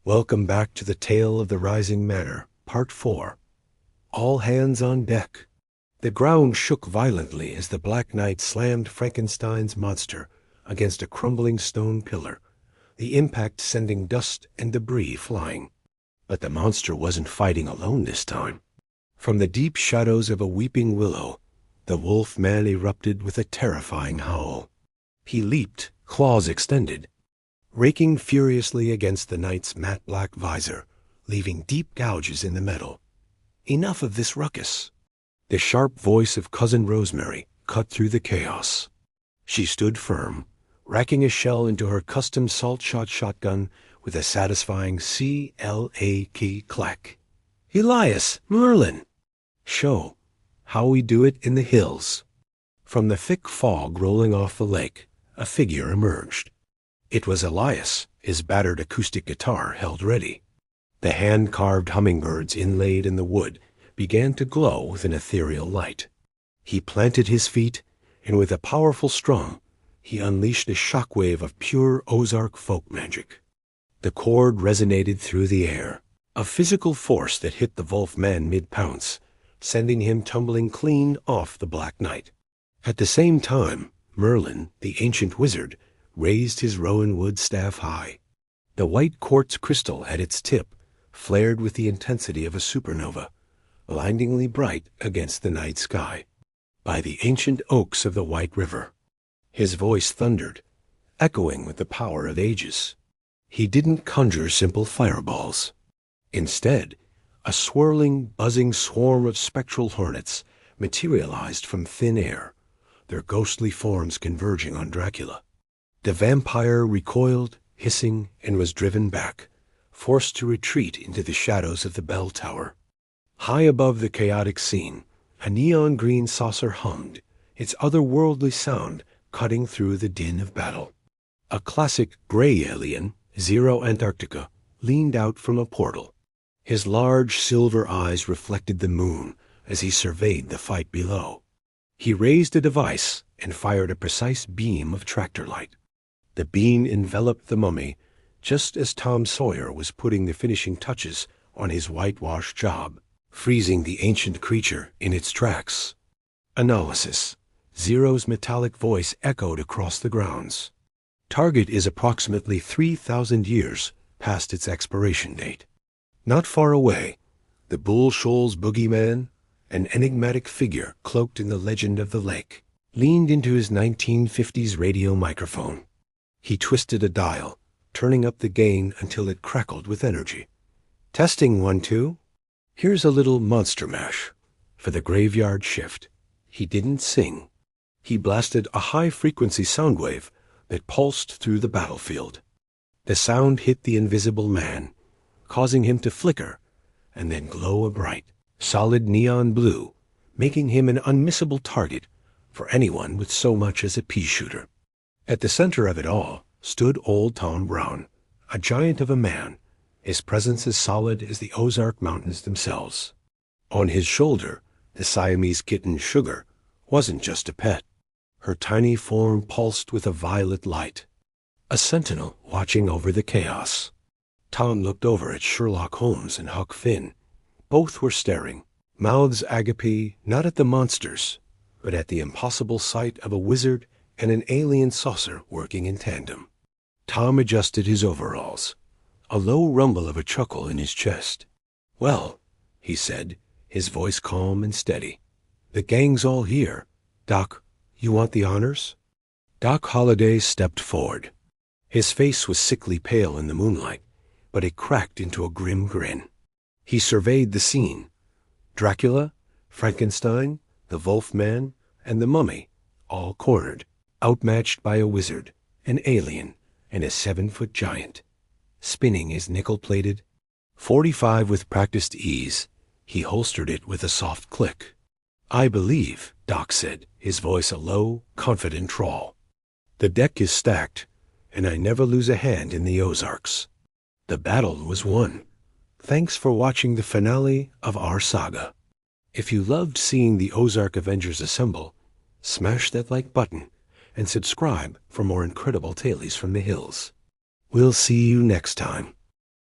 Welcome back to the Tale of the Rising Manor, Part 4. All hands on deck. The ground shook violently as the Black Knight slammed Frankenstein's monster against a crumbling stone pillar, the impact sending dust and debris flying. But the monster wasn't fighting alone this time. From the deep shadows of a weeping willow, the wolf man erupted with a terrifying howl. He leaped, claws extended, raking furiously against the knight's matte black visor, leaving deep gouges in the metal. Enough of this ruckus. The sharp voice of Cousin Rosemary cut through the chaos. She stood firm, racking a shell into her custom salt-shot shotgun with a satisfying C-L-A-K clack. "Elias, Merlin!" "Show. How we do it in the hills." From the thick fog rolling off the lake, a figure emerged. It was Elias, his battered acoustic guitar held ready. The hand-carved hummingbirds inlaid in the wood began to glow with an ethereal light. He planted his feet, and with a powerful strum, he unleashed a shockwave of pure Ozark folk magic. The chord resonated through the air, a physical force that hit the wolf man mid-pounce, sending him tumbling clean off the Black Knight. At the same time, Merlin, the ancient wizard, raised his rowan wood staff high. The white quartz crystal at its tip flared with the intensity of a supernova, blindingly bright against the night sky. By the ancient oaks of the White River, his voice thundered, echoing with the power of ages. He didn't conjure simple fireballs. Instead, a swirling, buzzing swarm of spectral hornets materialized from thin air, their ghostly forms converging on Dracula. The vampire recoiled, hissing, and was driven back, forced to retreat into the shadows of the bell tower. High above the chaotic scene, a neon-green saucer hummed, its otherworldly sound cutting through the din of battle. A classic gray alien, Zero Antarctica, leaned out from a portal. His large silver eyes reflected the moon as he surveyed the fight below. He raised a device and fired a precise beam of tractor light. The beam enveloped the mummy just as Tom Sawyer was putting the finishing touches on his whitewash job, freezing the ancient creature in its tracks. Analysis. Zero's metallic voice echoed across the grounds. Target is approximately 3,000 years past its expiration date. Not far away, the Bull Shoals boogeyman, an enigmatic figure cloaked in the legend of the lake, leaned into his 1950s radio microphone. He twisted a dial, turning up the gain until it crackled with energy. "Testing 1, 2. Here's a little monster mash for the graveyard shift." He didn't sing. He blasted a high-frequency sound wave that pulsed through the battlefield. The sound hit the invisible man, causing him to flicker and then glow a bright, solid neon blue, making him an unmissable target for anyone with so much as a pea shooter. At the center of it all stood old Tom Brown, a giant of a man, his presence as solid as the Ozark Mountains themselves. On his shoulder, the Siamese kitten Sugar wasn't just a pet. Her tiny form pulsed with a violet light, a sentinel watching over the chaos. Tom looked over at Sherlock Holmes and Huck Finn. Both were staring, mouths agape, not at the monsters, but at the impossible sight of a wizard and an alien saucer working in tandem. Tom adjusted his overalls, a low rumble of a chuckle in his chest. "Well," he said, his voice calm and steady, "the gang's all here. Doc, you want the honors?" Doc Holliday stepped forward. His face was sickly pale in the moonlight, but it cracked into a grim grin. He surveyed the scene. Dracula, Frankenstein, the Wolfman, and the mummy, all cornered, outmatched by a wizard, an alien, and a 7-foot giant. Spinning his nickel-plated .45 with practiced ease, he holstered it with a soft click. "I believe," Doc said, his voice a low, confident drawl. "The deck is stacked, and I never lose a hand in the Ozarks. The battle was won. Thanks for watching the finale of our saga. If you loved seeing the Ozark Avengers assemble, smash that like button and subscribe for more incredible tales from the hills. We'll see you next time."